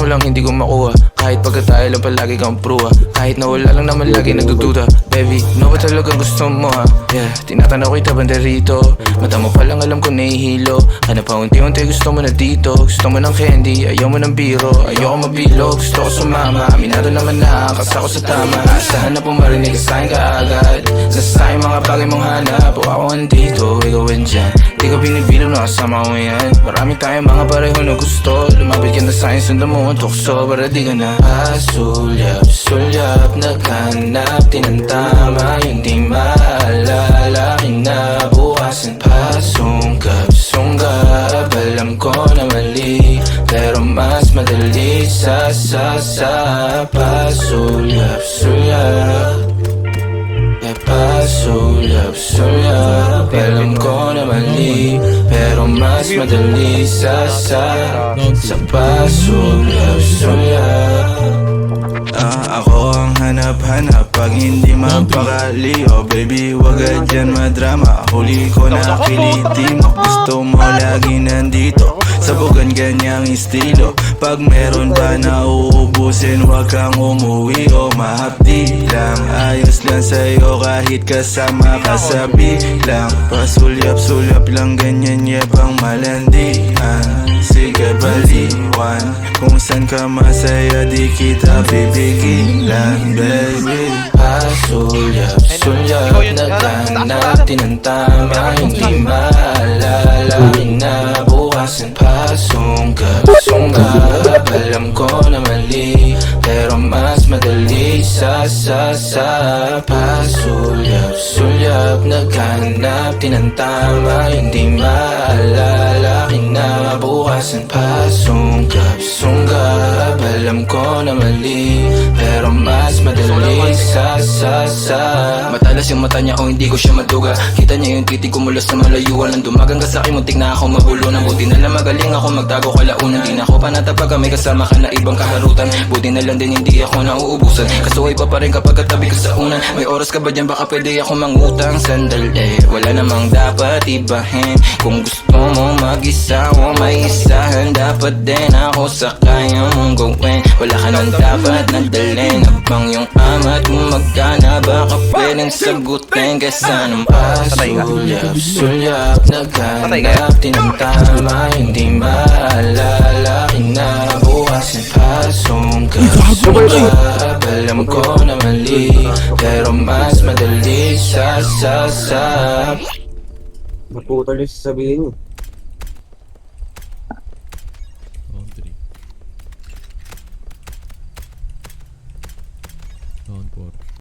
mo lang hindi ko makuha. Kahit pagka tayo lang palagi kang pruwa. Kahit na wala lang naman lagi nagdududa. Baby, know ba talagang gusto mo ha? Yeah, tinatanaw kita banderito. Mata mo palang alam ko nahihilo. Ano pa unti-unti gusto mo na dito. Gusto mo ng candy, ayaw mo ng biro. Ayoko mabilog, gusto ko sumama. Aminado naman na ako sa tama. Asahan na pumarinig ka sa'kin kaagad. Nasa mga bagay mong hanap. O ako andito, ikaw andyan. Di ko binibiro na kasama ko yan. Marami tayong mga pareho na gusto. Lumapit ka na sa'kin, sundan mo ang tukso. Para di ka na sulyap, naghanap tinantama. Yung di maalala, kinabukasan pa. Sunggab, alam ko na mali. Pero mas madali sa pasulyap. Alam ko na mali. Pero mas madali sa pasulyap. Ako ang hanap-hanap pag hindi mapakali. Oh baby, wag ka dyan madrama. Huli ko na kiliti mo. Gusto mo lagi nandito. Sabugan ganyang estilo. Pag meron pa na uubusin, wag kang umuwi o mahapdi lang. Ayos lang sa'yo kahit kasama ka sa bilang. Pasulyap-sulyap lang ganyan yebang malandian. Sige baliwan, kung saan ka masaya di kita bibigilan, baby. Pasulyap, naghanap tinantama. Hindi maalala, kinabukasan pa. Sunggab, alam ko na mali. Pero mas madali sa pasulyap, naghanap tinantama. Hindi maalala, kinabukasan pa. Sunggab, alam ko na mali. Pero mas madali sa Matalas yung mata niya o hindi ko siya maduga. Kita niya yung titig ko mula sa malayuan. Nang dumagang ka sa'kin, muntik na ako mabulunan. Buti na lang magaling ako magtago kalaunan. Di na ako panatapag ka may kasama ka na ibang kaharutan. Buti na lang din hindi ako nauubusan. Kasuhay pa rin kapag katabi ka sa unan. May oras ka ba dyan baka pwede ako mangutang. Sandali, wala namang dapat ibahin. Kung gusto mo mag-isa o may isahan, dapat din ako sa kaya mong gawin. Wala ka nang dapat nadalhin. Abang yung amat mo magkana, baka pwedeng sagutin kesa ng pasulyap, naghanap tinantama. Hindi maalala, kinabukasan pa. Sunggab, alam ko na mali. Pero mas madali sa Naputol yung sasabihin niyo. Round 3. Round 4.